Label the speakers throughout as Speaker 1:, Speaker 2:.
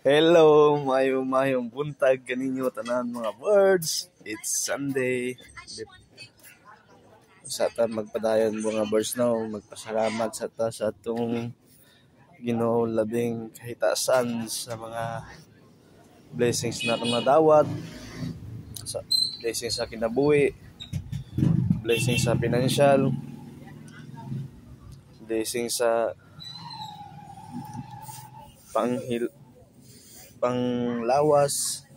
Speaker 1: Hello, mayong buntag kaninyo tanan mga birds. It's Sunday. Sa ta magpadayon mga birds now, magpasalamat sa ta sa atong Ginoo labing kahitasan sa mga blessings na nadawat, sa blessings sa kinabuhi, blessings sa financial, blessings sa panglawas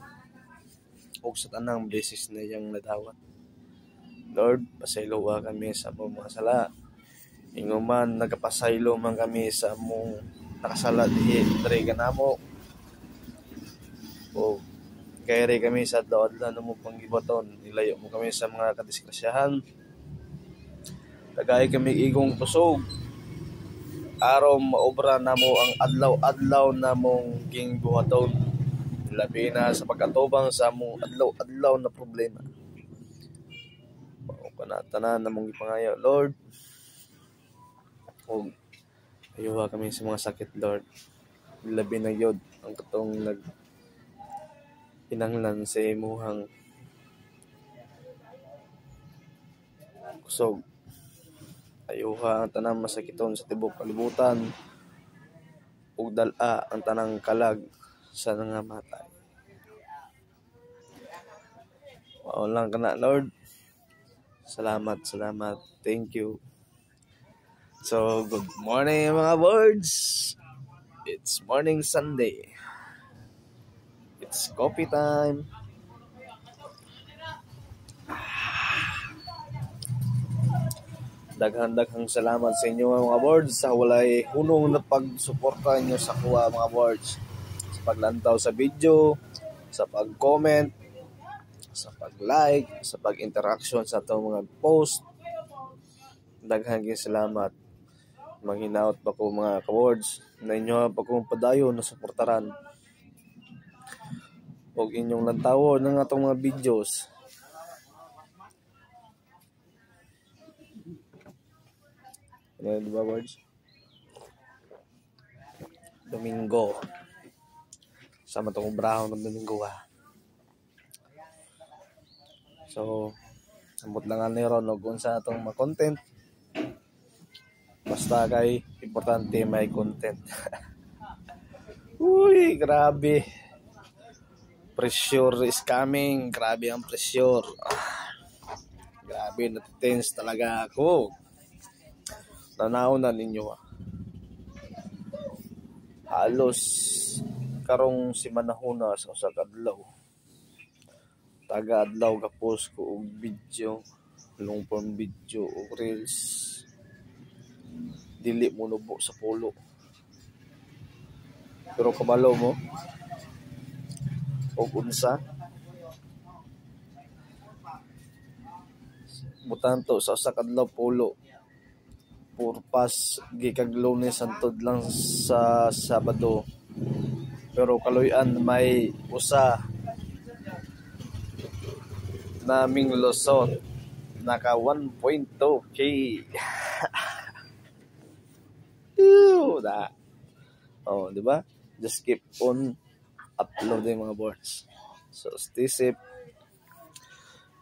Speaker 1: o sa tanang blessings na yang nadawat. Lord, pasaylowa kami sa among mga sala. Inguman nagapasaylo man kami sa among nakasala diri kanamo. O kayri kami sa adlaw-adlaw na mo panggibaton, nilayo mo kami sa mga kadisgrasyahan. Tagay kami igong kusog. Araw maobra namo ang adlaw-adlaw namong gingbuhaton. Labi na sa pagkatubang sa among adlaw-adlaw na problema. Tanan namong ipangayo, Lord. O ayuha kami sa mga sakit, Lord. Labi na yod ang katong pinanglan sa imuhang kusog. Ayuha ang tanang masakiton sa tibok kalibutan ug dal-a ang tanang kalag sa nangamatay. Mao lang kana, Lord. Salamat. Thank you. So, good morning mga birds. It's morning Sunday. It's coffee time. Daghang salamat sa inyo mga birds sa walay hunong na pagsuporta niyo sa kuha mga birds. Sa paglantaw sa video, sa pag-comment, sa pag-like, sa pag-interaction sa atong mga post. Daghang salamat. Manghinaot pa ko mga ka-birds na inyo pa kong padayon na suportaran. Huwag inyong lantawo ng atong mga videos. Ano diba, birds? Domingo. Sama itong brahon ng Domingo So, sambot lang nga nero kung sa itong mga content. Basta kay importante may content. Uy, grabe. Pressure is coming. Grabe ang pressure. Grabe, natitense talaga ako. Nanaw na ninyo halos karong si manahuna sa usa ka adlaw. Taga-adlaw gapos ko og video, long form video o reels. Dili mo nubo sa pulo. Pero kabalo mo og unsa butanto sa usa ka adlaw pulo. Purpas gikag Lunes hangtod lang sa Sabado. Pero kaluy-an may usa naming Luzon naka 1.2k. Di ba? Just keep on uploading mga boards. So stay safe.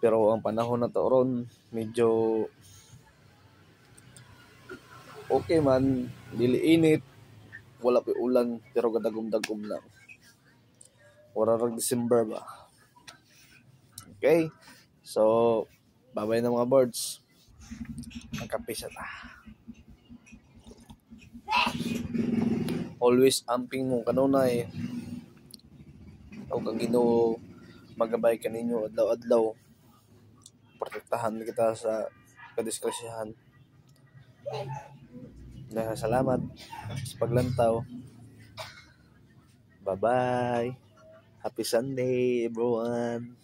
Speaker 1: Pero ang panahon na to ron medyo okay man, dili init, wala pa ulan, pero gadagom-dagom lang. Wala rag December ba? Okay? So, bye-bye na mga birds. Magkape sa ta. Always amping mo kanunay. O kang Ginoo magabay kaninyo adlaw-adlaw. Protektahan kita sa kadiskrasyahan. Salamat sa paglantaw. Bye-bye. Happy Sunday, everyone.